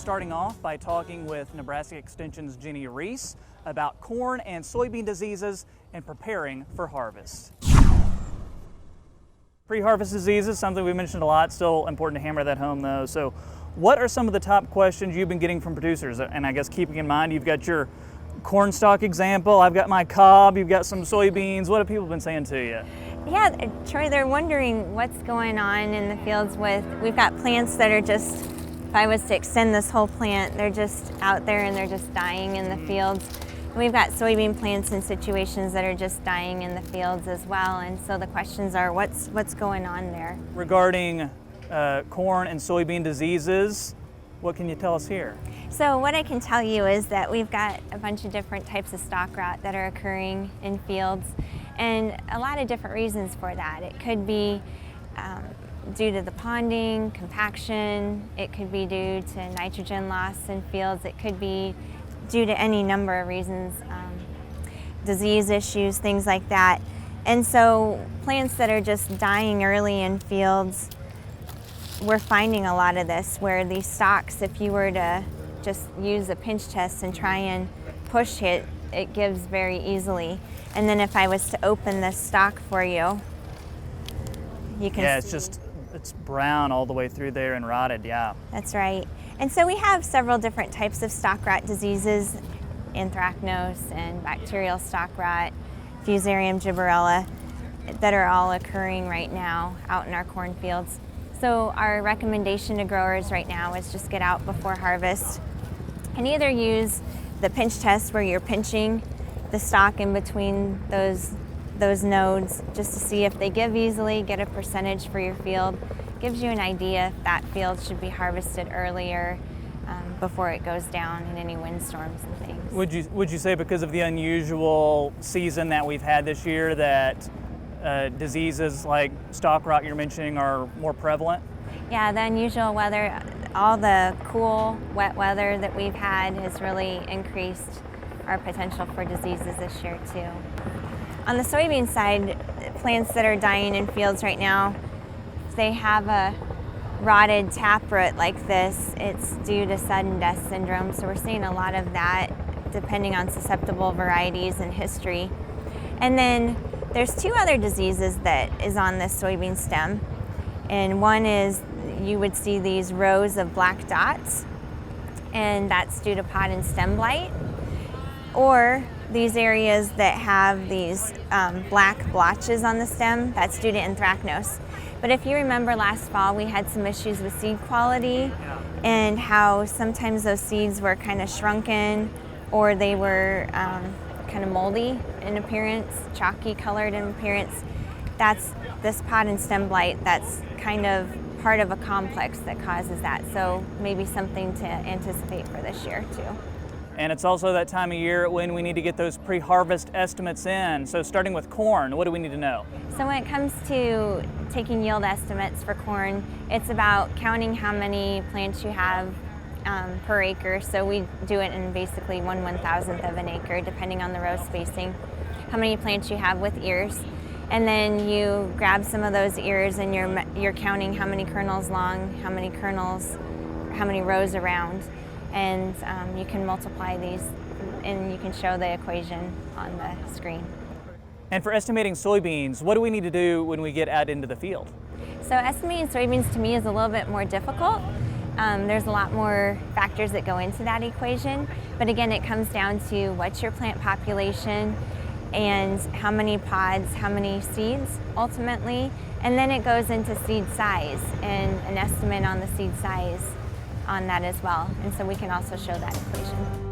starting off by talking with Nebraska Extension's Rees about corn and soybean diseases and preparing for harvest. Pre-harvest diseases, something we mentioned a lot, still important to hammer that home though. So what are some of the top questions you've been getting from producers? And I guess keeping in mind you've got your corn stalk example, I've got my cob, you've got some soybeans. What have people been saying to you? Yeah, Troy, they're wondering what's going on in the fields we've got plants that are just, if I was to extend this whole plant, they're just out there and they're just dying in the fields. And we've got soybean plants in situations that are just dying in the fields as well. And so the questions are, what's going on there? Regarding corn and soybean diseases, what can you tell us here? So what I can tell you is that we've got a bunch of different types of stalk rot that are occurring in fields, and a lot of different reasons for that. It could be due to the ponding, compaction, it could be due to nitrogen loss in fields, it could be due to any number of reasons, disease issues, things like that. And so plants that are just dying early in fields, we're finding a lot of this where these stalks, if you were to just use a pinch test and try and push it, it gives very easily. And then if I was to open this stalk for you, you can see. It's brown all the way through there and rotted, yeah. That's right. And so we have several different types of stalk rot diseases, anthracnose and bacterial stalk rot, Fusarium gibberella, that are all occurring right now out in our cornfields. So our recommendation to growers right now is just get out before harvest and either use the pinch test where you're pinching the stalk in between those nodes just to see if they give easily, get a percentage for your field. Gives you an idea if that field should be harvested earlier before it goes down in any windstorms and things. Would you say because of the unusual season that we've had this year that diseases like stalk rot you're mentioning are more prevalent? Yeah, the unusual weather, all the cool, wet weather that we've had has really increased our potential for diseases this year too. On the soybean side, plants that are dying in fields right now, if they have a rotted taproot like this, it's due to sudden death syndrome. So we're seeing a lot of that depending on susceptible varieties and history. And then there's two other diseases that is on this soybean stem. And one is you would see these rows of black dots, and that's due to pod and stem blight. Or these areas that have these black blotches on the stem, that's due to anthracnose. But if you remember last fall, we had some issues with seed quality and how sometimes those seeds were kind of shrunken or they were kind of moldy in appearance, chalky colored in appearance. That's this pod and stem blight. That's kind of part of a complex that causes that. So maybe something to anticipate for this year too. And it's also that time of year when we need to get those pre-harvest estimates in. So starting with corn, what do we need to know? So when it comes to taking yield estimates for corn, it's about counting how many plants you have per acre. So we do it in basically 1/1000th of an acre, depending on the row spacing, how many plants you have with ears. And then you grab some of those ears and you're counting how many kernels long, how many rows around. And you can multiply these and you can show the equation on the screen. And for estimating soybeans, what do we need to do when we get out into the field? So estimating soybeans to me is a little bit more difficult. There's a lot more factors that go into that equation. But again, it comes down to what's your plant population and how many pods, how many seeds ultimately. And then it goes into seed size and an estimate on the seed size on that as well. And so we can also show that equation.